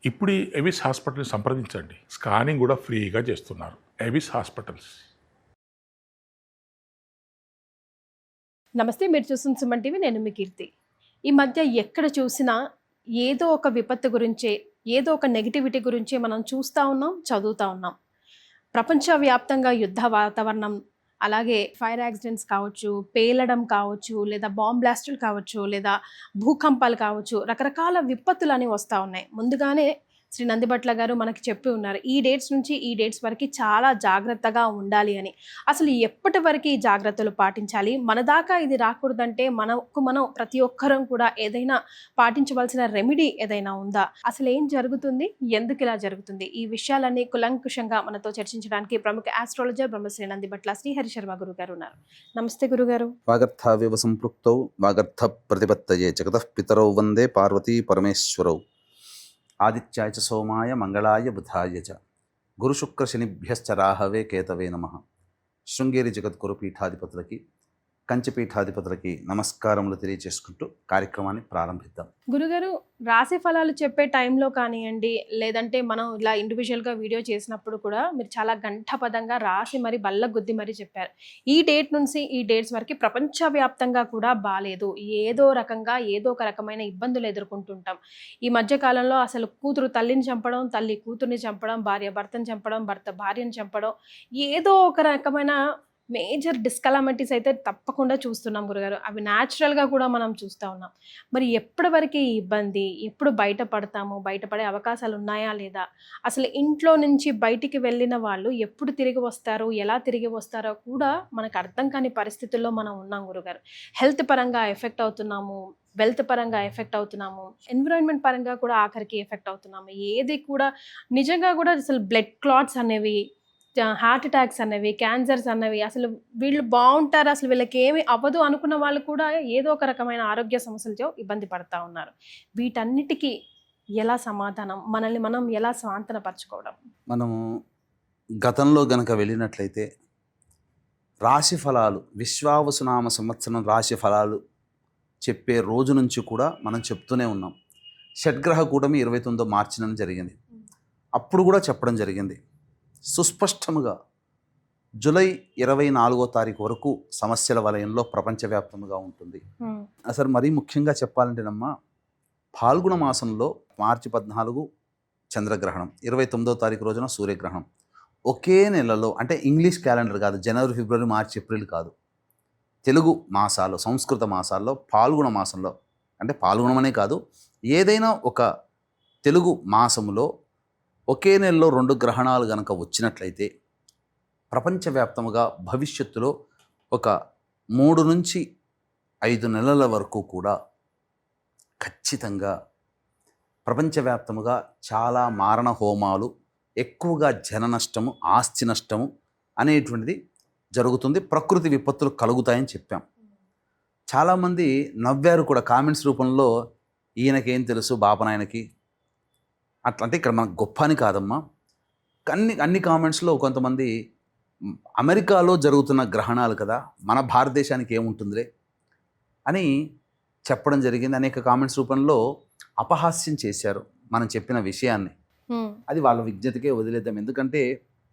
ఇప్పుడు ఈ ఎవిస్ హాస్పిటల్ని సంప్రదించండి. స్కానింగ్ కూడా ఫ్రీగా చేస్తున్నారు. Avis hospitals. నమస్తే, మీరు చూస్తున్న సుమన్ టీవీ. నేను మీ కీర్తి. ఈ మధ్య ఎక్కడ చూసినా ఏదో ఒక విపత్తు గురించే, ఏదో ఒక నెగిటివిటీ గురించే మనం చూస్తూ ఉన్నాం, చదువుతూ ఉన్నాం. ప్రపంచవ్యాప్తంగా యుద్ధ వాతావరణం, అలాగే ఫైర్ యాక్సిడెంట్స్ కావచ్చు, పేలడం కావచ్చు, లేదా బాంబ్ బ్లాస్టులు కావచ్చు, లేదా భూకంపాలు కావచ్చు, రకరకాల విపత్తులు అనేవి వస్తూ ఉన్నాయి. ముందుగానే శ్రీ నందిబట్ల గారు మనకి చెప్పి ఉన్నారు, ఈ డేట్స్ నుంచి ఈ డేట్స్ వరకు చాలా జాగ్రత్తగా ఉండాలి అని. అసలు ఎప్పటి వరకు ఈ జాగ్రత్తలు పాటించాలి? మన దాకా ఇది రాకూడదంటే మనం ప్రతి ఒక్కరం కూడా ఏదైనా పాటించవలసిన రెమెడీ ఏదైనా ఉందా? అసలు ఏం జరుగుతుంది, ఎందుకు ఇలా జరుగుతుంది? ఈ విషయాలన్నీ కులంకుషంగా మనతో చర్చించడానికి ప్రముఖ ఆస్ట్రాలజర్ బ్రహ్మశ్రీ నందిబట్ల శ్రీహరి శర్మ గురువు గారు ఉన్నారు. నమస్తే గురుగారు. వాగర్థావివ సంపృక్తౌ వాగర్థ ప్రతిపత్తయే జగతః పితరౌ వందే పార్వతీ పరమేశ్వరౌ. ఆదిత్యాయ చ సోమాయ మంగళాయ బుధాయ చ గురుశుక్ర శనిభ్యశ్చ రాహవే కేతవే నమః. శృంగేరి జగద్గురు పీఠాధిపతులకి, కంచిపీఠాధిపతులకి నమస్కారములు తెలియజేసుకుంటూ కార్యక్రమాన్ని ప్రారంభిద్దాం. గురుగారు, రాశి ఫలాలు చెప్పే టైంలో కానివ్వండి, లేదంటే మనం ఇలా ఇండివిజువల్గా వీడియో చేసినప్పుడు కూడా మీరు చాలా గంటపదంగా రాసి మరి బల్ల గుద్ది మరీ చెప్పారు. ఈ డేట్ నుంచి ఈ డేట్స్ వరకు ప్రపంచవ్యాప్తంగా కూడా బాలేదు, ఏదో రకంగా ఏదో ఒక రకమైన ఇబ్బందులు ఎదుర్కొంటుంటాం. ఈ మధ్య కాలంలో అసలు కూతురు తల్లిని చంపడం, తల్లి కూతుర్ని చంపడం, భార్య భర్తను చంపడం, భర్త భార్యను చంపడం, ఏదో ఒక రకమైన మేజర్ డిస్కలామిటీస్ అయితే తప్పకుండా చూస్తున్నాం గురుగారు. అవి న్యాచురల్గా కూడా మనం చూస్తూ ఉన్నాం. మరి ఎప్పటి వరకు ఈ ఇబ్బంది, ఎప్పుడు బయటపడతాము, బయటపడే అవకాశాలు ఉన్నాయా లేదా? అసలు ఇంట్లో నుంచి బయటికి వెళ్ళిన వాళ్ళు ఎప్పుడు తిరిగి వస్తారు, ఎలా తిరిగి వస్తారో కూడా మనకు అర్థం కాని పరిస్థితుల్లో మనం ఉన్నాం గురుగారు. హెల్త్ పరంగా ఎఫెక్ట్ అవుతున్నాము, వెల్త్ పరంగా ఎఫెక్ట్ అవుతున్నాము, ఎన్విరాన్మెంట్ పరంగా కూడా ఆఖరికి ఎఫెక్ట్ అవుతున్నాము. ఏది కూడా నిజంగా కూడా అసలు బ్లడ్ క్లాట్స్ అనేవి, హార్ట్ అటాక్స్ అనేవి, క్యాన్సర్స్ అనేవి, అసలు వీళ్ళు బాగుంటారు, అసలు వీళ్ళకి ఏమి అవ్వదు అనుకున్న వాళ్ళు కూడా ఏదో ఒక రకమైన ఆరోగ్య సమస్యలతో ఇబ్బంది పడుతూ ఉన్నారు. వీటన్నిటికీ ఎలా సమాధానం, మనల్ని మనం ఎలా సాంతనపరచుకోవడం? మనము గతంలో గనక వెళ్ళినట్లయితే రాశి ఫలాలు, విశ్వావసునామ సంవత్సరం రాశి ఫలాలు చెప్పే రోజు నుంచి కూడా మనం చెప్తూనే ఉన్నాం. షడ్గ్రహ కూటమి 29 మార్చిన జరిగింది. అప్పుడు కూడా చెప్పడం జరిగింది సుస్పష్టముగా. జూలై 24వ తారీఖు వరకు సమస్యల వలయంలో ప్రపంచవ్యాప్తంగా ఉంటుంది. అసలు మరీ ముఖ్యంగా చెప్పాలంటేనమ్మా, ఫాల్గుణ మాసంలో మార్చి 14 చంద్రగ్రహణం, 29వ తారీఖు రోజున సూర్యగ్రహణం. ఒకే నెలలో, అంటే ఇంగ్లీష్ క్యాలెండర్ కాదు, జనవరి ఫిబ్రవరి మార్చి ఏప్రిల్ కాదు, తెలుగు మాసాలు, సంస్కృత మాసాల్లో ఫాల్గుణ మాసంలో, అంటే ఫాల్గుణమనే కాదు, ఏదైనా ఒక తెలుగు మాసములో ఒకే నెలలో 2 గ్రహణాలు గనక వచ్చినట్లయితే ప్రపంచవ్యాప్తముగా భవిష్యత్తులో ఒక 3 నుంచి 5 నెలల వరకు కూడా ఖచ్చితంగా ప్రపంచవ్యాప్తముగా చాలా మారణ హోమాలు, ఎక్కువగా జన నష్టము, ఆస్తి నష్టము అనేటువంటిది జరుగుతుంది. ప్రకృతి విపత్తులు కలుగుతాయని చెప్పాం. చాలామంది నవ్వారు కూడా కామెంట్స్ రూపంలో, ఈయనకేం తెలుసు బాపనాయనకి అట్లా. అంటే ఇక్కడ మనకు గొప్ప అని కాదమ్మా, అన్ని కామెంట్స్లో కొంతమంది అమెరికాలో జరుగుతున్న గ్రహణాలు కదా, మన భారతదేశానికి ఏముంటుందిలే అని చెప్పడం జరిగింది. అనేక కామెంట్స్ రూపంలో అపహాస్యం చేశారు మనం చెప్పిన విషయాన్ని. అది వాళ్ళ విజ్ఞతకే వదిలేద్దాం. ఎందుకంటే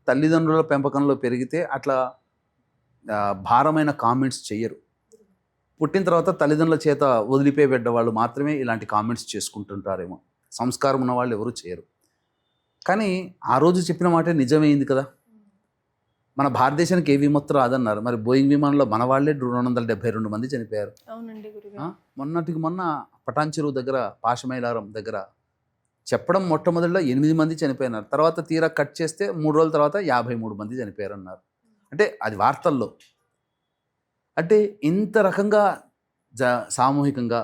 తల్లిదండ్రుల పెంపకంలో పెరిగితే అట్లా భారమైన కామెంట్స్ చెయ్యరు. పుట్టిన తర్వాత తల్లిదండ్రుల చేత వదిలిపోయబడ్డ వాళ్ళు మాత్రమే ఇలాంటి కామెంట్స్ చేసుకుంటుంటారేమో. సంస్కారం ఉన్న వాళ్ళు ఎవరు చేయరు. కానీ ఆ రోజు చెప్పిన మాట నిజమైంది కదా. మన భారతదేశానికి ఏ విముక్తి రాదన్నారు, మరి బోయింగ్ విమానంలో మన వాళ్ళే 272 మంది చనిపోయారు. మొన్నటికి మొన్న పటాన్ చెరువు దగ్గర, పాషమైలారం దగ్గర చెప్పడం మొట్టమొదటిలో 8 మంది చనిపోయినారు. తర్వాత తీరా కట్ చేస్తే 3 రోజుల తర్వాత 53 మంది చనిపోయారు అన్నారు. అంటే అది వార్తల్లో. అంటే ఇంత రకంగా సామూహికంగా,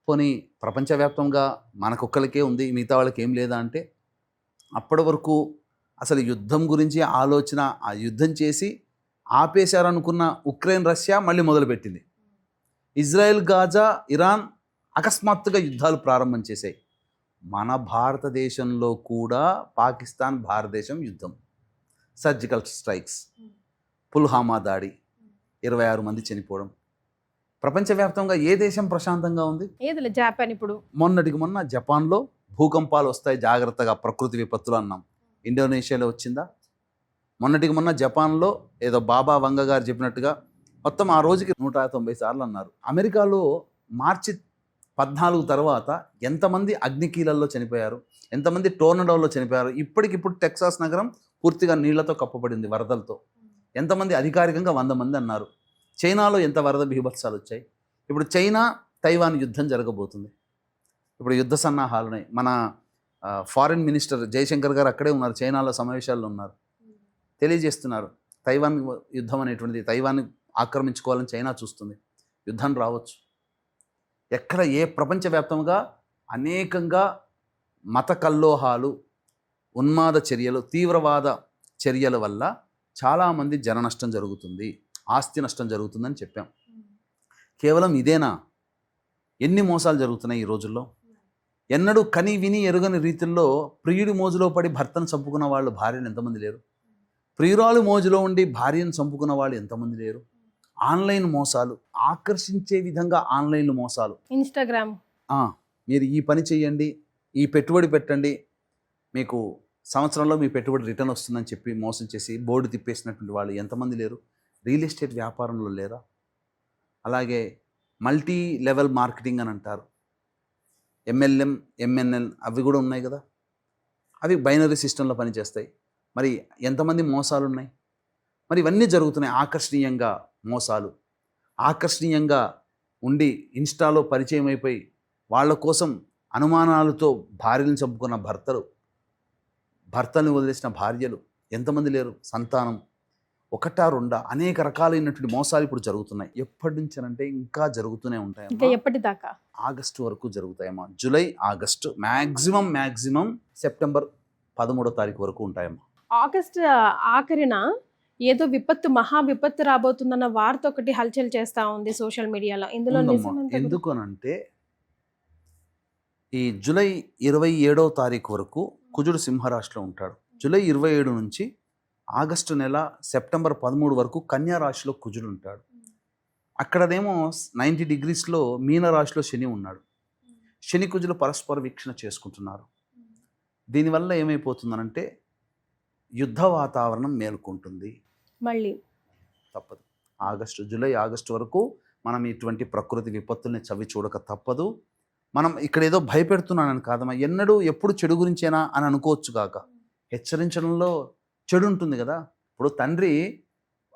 పోనీ ప్రపంచవ్యాప్తంగా మనకొక్కరికే ఉంది, మిగతా వాళ్ళకి ఏం లేదా అంటే, అప్పటి వరకు అసలు యుద్ధం గురించి ఆలోచన, ఆ యుద్ధం చేసి ఆపేశారనుకున్న ఉక్రెయిన్ రష్యా మళ్ళీ మొదలుపెట్టింది. ఇజ్రాయెల్ గాజా ఇరాన్ అకస్మాత్తుగా యుద్ధాలు ప్రారంభం చేశాయి. మన భారతదేశంలో కూడా పాకిస్తాన్ భారతదేశం యుద్ధం, సర్జికల్ స్ట్రైక్స్, పుల్హామా దాడి, 26 మంది చనిపోవడం. ప్రపంచవ్యాప్తంగా ఏ దేశం ప్రశాంతంగా ఉంది? ఏదిలే, జపాన్. ఇప్పుడు మొన్నటికి మొన్న జపాన్లో భూకంపాలు వస్తాయి జాగ్రత్తగా, ప్రకృతి విపత్తులు అన్నాం. ఇండోనేషియాలో వచ్చిందా? మొన్నటికి మొన్న జపాన్లో ఏదో బాబా వంగ గారు చెప్పినట్టుగా మొత్తం ఆ రోజుకి 190 సార్లు అన్నారు. అమెరికాలో మార్చి 14 తర్వాత ఎంతమంది అగ్నికీలల్లో చనిపోయారు, ఎంతమంది టోర్నడోల్లో చనిపోయారు. ఇప్పటికిప్పుడు టెక్సాస్ నగరం పూర్తిగా నీళ్లతో కప్పబడింది, వరదలతో. ఎంతమంది? అధికారికంగా 100 మంది అన్నారు. చైనాలో ఎంత వరద బీభత్సాలు వచ్చాయి. ఇప్పుడు చైనా తైవాన్ యుద్ధం జరగబోతుంది. ఇప్పుడు యుద్ధ సన్నాహాలు ఉన్నాయి. మన ఫారిన్ మినిస్టర్ జయశంకర్ గారు అక్కడే ఉన్నారు, చైనాలో సమావేశాల్లో ఉన్నారు. తెలియజేస్తున్నారు తైవాన్ యుద్ధం అనేటువంటిది, తైవాన్ని ఆక్రమించుకోవాలని చైనా చూస్తుంది. యుద్ధం రావచ్చు. ఎక్కడ ఏ ప్రపంచవ్యాప్తంగా అనేకంగా మత కల్లోహాలు, ఉన్మాద చర్యలు, తీవ్రవాద చర్యల వల్ల చాలామంది జన నష్టం జరుగుతుంది, ఆస్తి నష్టం జరుగుతుందని చెప్పాం. కేవలం ఇదేనా? ఎన్ని మోసాలు జరుగుతున్నాయి ఈ రోజుల్లో. ఎన్నడూ కని విని ఎరుగని రీతిల్లో ప్రియుడి మోజులో పడి భర్తను చంపుకున్న వాళ్ళు భార్యను ఎంతమంది లేరు? ప్రియురాలు మోజులో ఉండి భార్యను చంపుకున్న వాళ్ళు ఎంతమంది లేరు? ఆన్లైన్ మోసాలు, ఆకర్షించే విధంగా ఆన్లైన్ మోసాలు. ఇన్స్టాగ్రామ్, మీరు ఈ పని చేయండి, ఈ పెట్టుబడి పెట్టండి, మీకు సంవత్సరంలో మీ పెట్టుబడి రిటర్న్ వస్తుందని చెప్పి మోసం చేసి బోర్డు తిప్పేసినటువంటి వాళ్ళు ఎంతమంది లేరు? రియల్ ఎస్టేట్ వ్యాపారంలో లేరా? అలాగే మల్టీ లెవెల్ మార్కెటింగ్ అని అంటారు, MLM, MNL అవి కూడా ఉన్నాయి కదా. అవి బైనరీ సిస్టంలో పనిచేస్తాయి. మరి ఎంతమంది మోసాలు ఉన్నాయి? మరి ఇవన్నీ జరుగుతున్నాయి. ఆకర్షణీయంగా మోసాలు, ఆకర్షణీయంగా ఉండి ఇన్స్టాలో పరిచయం అయిపోయి వాళ్ళ కోసం అనుమానాలతో భార్యలను చంపుకున్న భర్తలు, భర్తల్ని వదిలేసిన భార్యలు ఎంతమంది లేరు? సంతానం ఒకటా రెండా అనేక రకాలైనటువంటి మోసాలు ఇప్పుడు జరుగుతున్నాయి. ఎప్పటి నుంచి అంటే ఇంకా జరుగుతూనే ఇంకా ఉంటాయమ్మా. ఎప్పటిదాకా? ఆగస్టు వరకు జరుగుతాయమ్మా. జూలై, ఆగస్టు, మ్యాక్సిమం సెప్టెంబర్ 13వ తారీఖు వరకు ఉంటాయమ్మా. ఆగస్ట్ ఆఖరిన ఏదో విపత్తు, మహా విపత్తు రాబోతుందన్న వార్త ఒకటి హల్చల్ చేస్తా ఉంది సోషల్ మీడియాలో. ఇందులో ఉందమ్మా. నిజమంతా ఎందుకు అనంటే ఈ జూలై 27వ తారీఖు వరకు కుజుడు సింహరాశిలో ఉంటాడు. జూలై 27 నుంచి ఆగస్టు నెల సెప్టెంబర్ 13 వరకు కన్యా రాశిలో కుజుడు ఉంటాడు. అక్కడనేమో 90 డిగ్రీస్లో మీన రాశిలో శని ఉన్నాడు. శని కుజులు పరస్పర వీక్షణ చేసుకుంటున్నారు. దీనివల్ల ఏమైపోతుందనంటే యుద్ధ వాతావరణం మేల్కొంటుంది. మళ్ళీ తప్పదు. జూలై, ఆగస్టు వరకు మనం ఇటువంటి ప్రకృతి విపత్తుల్ని చవి చూడక తప్పదు. మనం ఇక్కడ ఏదో భయపెడుతున్నానని కాదమ్మా, ఎన్నడూ ఎప్పుడు చెడు గురించేనా అని అనుకోవచ్చు కాక, హెచ్చరించడంలో చెడు ఉంటుంది కదా. ఇప్పుడు తండ్రి,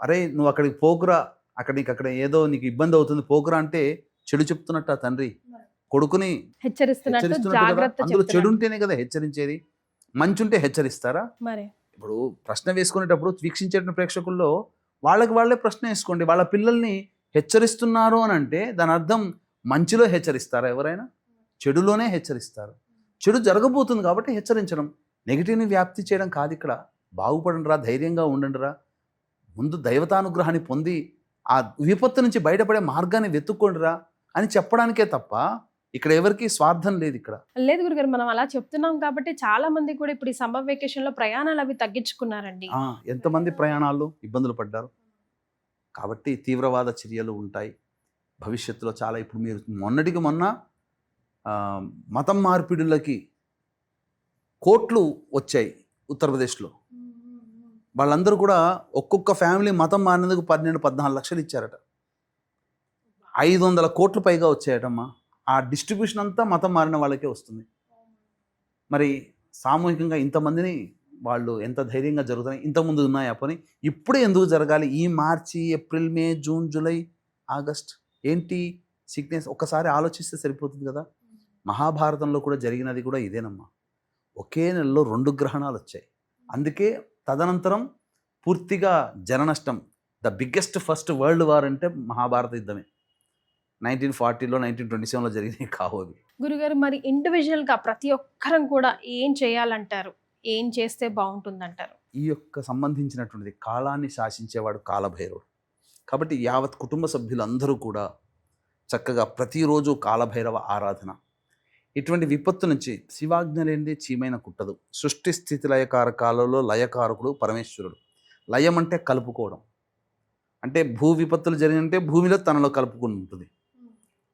అరే నువ్వు అక్కడికి పోకురా, అక్కడ ఏదో నీకు ఇబ్బంది అవుతుంది పోకురా అంటే చెడు చెప్తున్నట్టు ఆ తండ్రి కొడుకుని హెచ్చరిస్తున్నట్టు హెచ్చరిస్తున్నట్టు కదా. జాగ్రత్త అందులో చెడు చెప్తున్నాడు. ఉంటేనే కదా హెచ్చరించేది. మంచి ఉంటే హెచ్చరిస్తారా? మరి ఇప్పుడు ప్రశ్న వేసుకునేటప్పుడు వీక్షించే ప్రేక్షకుల్లో వాళ్ళే ప్రశ్న వేసుకోండి. వాళ్ళ పిల్లల్ని హెచ్చరిస్తున్నారు అని అంటే దాని అర్థం మంచిలో హెచ్చరిస్తారా? ఎవరైనా చెడులోనే హెచ్చరిస్తారు. చెడు జరగబోతుంది కాబట్టి హెచ్చరించడం, నెగిటివ్ని వ్యాప్తి చేయడం కాదు. ఇక్కడ బాగుపడండిరా, ధైర్యంగా ఉండండిరా, ముందు దైవతానుగ్రహాన్ని పొంది ఆ విపత్తు నుంచి బయటపడే మార్గాన్ని వెతుక్కోండిరా అని చెప్పడానికే తప్ప ఇక్కడ ఎవరికి స్వార్థం లేదు. ఇక్కడ లేదు గురుగారు, మనం అలా చెప్తున్నాం కాబట్టి చాలా మంది కూడా ఇప్పుడు ఈ సమ్మర్ వెకేషన్ లో ప్రయాణాలు అవి తగ్గించుకున్నారండి. ఎంతమంది ప్రయాణాలు ఇబ్బందులు పడ్డారు. కాబట్టి తీవ్రవాద చర్యలు ఉంటాయి భవిష్యత్తులో చాలా. ఇప్పుడు మీరు మొన్నటికి మొన్న మతం మార్పిడులకి కోట్లు వచ్చాయి ఉత్తరప్రదేశ్లో. వాళ్ళందరూ కూడా ఒక్కొక్క ఫ్యామిలీ మతం మారినందుకు 12-14 లక్షలు ఇచ్చారట. 500 కోట్లు పైగా వచ్చాయటమ్మా. ఆ డిస్ట్రిబ్యూషన్ అంతా మతం మారిన వాళ్ళకే వస్తుంది. మరి సామూహికంగా ఇంతమందిని వాళ్ళు ఎంత ధైర్యంగా జరుగుతున్నాయి. ఇంతకుముందు ఉన్నాయి ఆ పని, ఇప్పుడే ఎందుకు జరగాలి? ఈ మార్చి, ఏప్రిల్, మే, జూన్, జూలై, ఆగస్ట్ ఏంటి సిక్నెస్? ఒక్కసారి ఆలోచిస్తే సరిపోతుంది కదా. మహాభారతంలో కూడా జరిగినది కూడా ఇదేనమ్మా. ఒకే నెలలో 2 గ్రహణాలు వచ్చాయి. అందుకే తదనంతరం పూర్తిగా జన నష్టం. The biggest first world war అంటే మహాభారత యుద్ధమే. 1940లో 1927లో జరిగినవి కావు అవి. గురుగారు, మరి ఇండివిజువల్ గా ప్రతి ఒక్కరం కూడా ఏం చేయాలంటారు? ఏం చేస్తే బాగుంటుందంటారు? ఈ యొక్క సంబంధించినటువంటిది కాలాన్ని శాసించేవాడు కాలభైరవుడు. కాబట్టి యావత్ కుటుంబ సభ్యులందరూ కూడా చక్కగా ప్రతిరోజు కాలభైరవ ఆరాధన. ఇటువంటి విపత్తు నుంచి శివాజ్ఞ లేనిదే చీమైన కుట్టదు. సృష్టి స్థితి లయకారకాలలో లయకారకుడు పరమేశ్వరుడు. లయం అంటే కలుపుకోవడం, అంటే భూ విపత్తులు జరిగినంటే భూమిలో తనలో కలుపుకుని ఉంటుంది.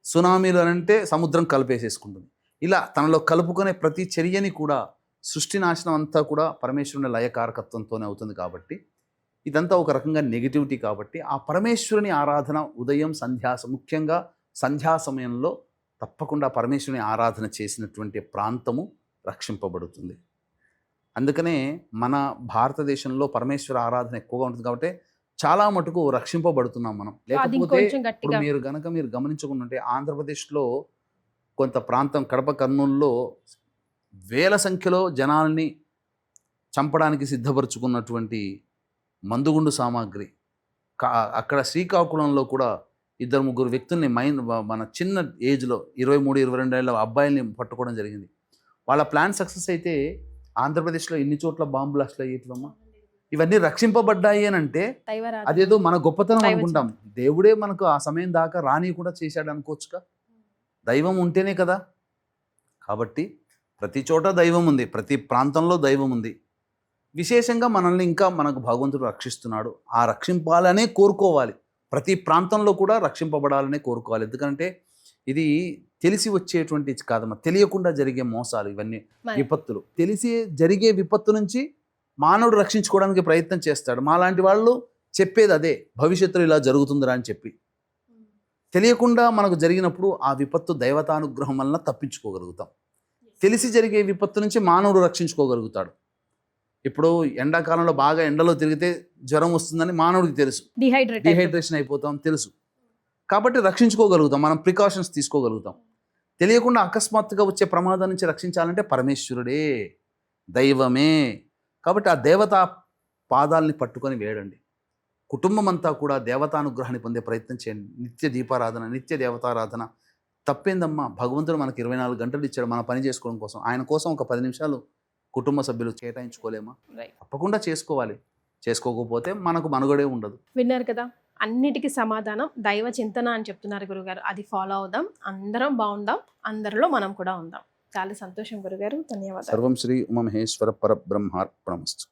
సునామీలు అంటే సముద్రం కలిపేసేసుకుంటుంది. ఇలా తనలో కలుపుకునే ప్రతి చర్యని కూడా సృష్టి నాశనం అంతా కూడా పరమేశ్వరుని లయకారకత్వంతోనే అవుతుంది కాబట్టి ఇదంతా ఒక రకంగా నెగిటివిటీ కాబట్టి ఆ పరమేశ్వరుని ఆరాధన ఉదయం ముఖ్యంగా సంధ్యా సమయంలో తప్పకుండా పరమేశ్వరుని ఆరాధన చేసినటువంటి ప్రాంతము రక్షింపబడుతుంది. అందుకనే మన భారతదేశంలో పరమేశ్వర ఆరాధన ఎక్కువగా ఉంటుంది కాబట్టి చాలా మటుకు రక్షింపబడుతున్నాం మనం. అది లేకపోతే ఇంకొంచెం ఇప్పుడు గట్టిగా మీరు గమనించుకుంటుంటే ఆంధ్రప్రదేశ్లో కొంత ప్రాంతం కడప కర్నూలులో వేల సంఖ్యలో జనాల్ని చంపడానికి సిద్ధపరచుకున్నటువంటి మందుగుండు సామాగ్రి అక్కడ శ్రీకాకుళంలో కూడా 2-3 వ్యక్తుల్ని మన చిన్న ఏజ్లో 23-22 ఏళ్ళ అబ్బాయిల్ని పట్టుకోవడం జరిగింది. వాళ్ళ ప్లాన్ సక్సెస్ అయితే ఆంధ్రప్రదేశ్లో ఇన్ని చోట్ల బాంబు బ్లాస్ట్లు అయ్యేట్లమ్మా. ఇవన్నీ రక్షింపబడ్డాయి అని అంటే దైవారాధన. అదేదో మన గొప్పతనం దైవ అనుకుంటాం. దేవుడే మనకు ఆ సమయం దాకా రాని కూడా చేశాడు అనుకోవచ్చుగా. దైవం ఉంటేనే కదా. కాబట్టి ప్రతి చోట దైవం ఉంది, ప్రతి ప్రాంతంలో దైవం ఉంది. విశేషంగా మనల్ని ఇంకా మనకు భగవంతుడు రక్షిస్తున్నాడు, ఆ రక్షింపాలనే కోరుకోవాలి. ప్రతి ప్రాంతంలో కూడా రక్షింపబడాలనే కోరుకోవాలి. ఎందుకంటే ఇది తెలిసి వచ్చేటువంటి కాదమ్మా, తెలియకుండా జరిగే మోసాలు ఇవన్నీ విపత్తులు. తెలిసి జరిగే విపత్తు నుంచి మానవుడు రక్షించుకోవడానికి ప్రయత్నం చేస్తాడు. మాలాంటి వాళ్ళు చెప్పేది అదే, భవిష్యత్తులో ఇలా జరుగుతుందిరా అని చెప్పి. తెలియకుండా మనకు జరిగినప్పుడు ఆ విపత్తు దైవతానుగ్రహం వలన తప్పించుకోగలుగుతాం. తెలిసి జరిగే విపత్తు నుంచి మానవుడు రక్షించుకోగలుగుతాడు. ఇప్పుడు ఎండాకాలంలో బాగా ఎండలో తిరిగితే జ్వరం వస్తుందని మానవుడికి తెలుసు, డిహైడ్రేషన్ అయిపోతాం తెలుసు. కాబట్టి రక్షించుకోగలుగుతాం, మనం ప్రికాషన్స్ తీసుకోగలుగుతాం. తెలియకుండా అకస్మాత్తుగా వచ్చే ప్రమాదం నుంచి రక్షించాలంటే పరమేశ్వరుడే, దైవమే. కాబట్టి ఆ దేవతా పాదాలని పట్టుకొని వేడండి. కుటుంబం అంతా కూడా దేవతానుగ్రహాన్ని పొందే ప్రయత్నం చేయండి. నిత్య దీపారాధన, నిత్య దేవతారాధన. తప్పేందమ్మా, భగవంతుడు మనకి 24 గంటలు ఇచ్చాడు మన పని చేసుకోవడం కోసం. ఆయన కోసం ఒక 10 నిమిషాలు కుటుంబ సభ్యులు కేటాయించుకోలేమా? తప్పకుండా చేసుకోవాలి. చేసుకోకపోతే మనకు మనుగడే ఉండదు. విన్నారు కదా, అన్నిటికీ సమాధానం దైవ చింతన అని చెప్తున్నారు గురుగారు. అది ఫాలో అవుదాం, అందరం బాగుందాం, అందరిలో మనం కూడా ఉందాం. చాలా సంతోషం గురుగారు, ధన్యవాదాలు. సర్వం శ్రీ ఉమామహేశ్వర పరబ్రహ్మార్పణమస్తు.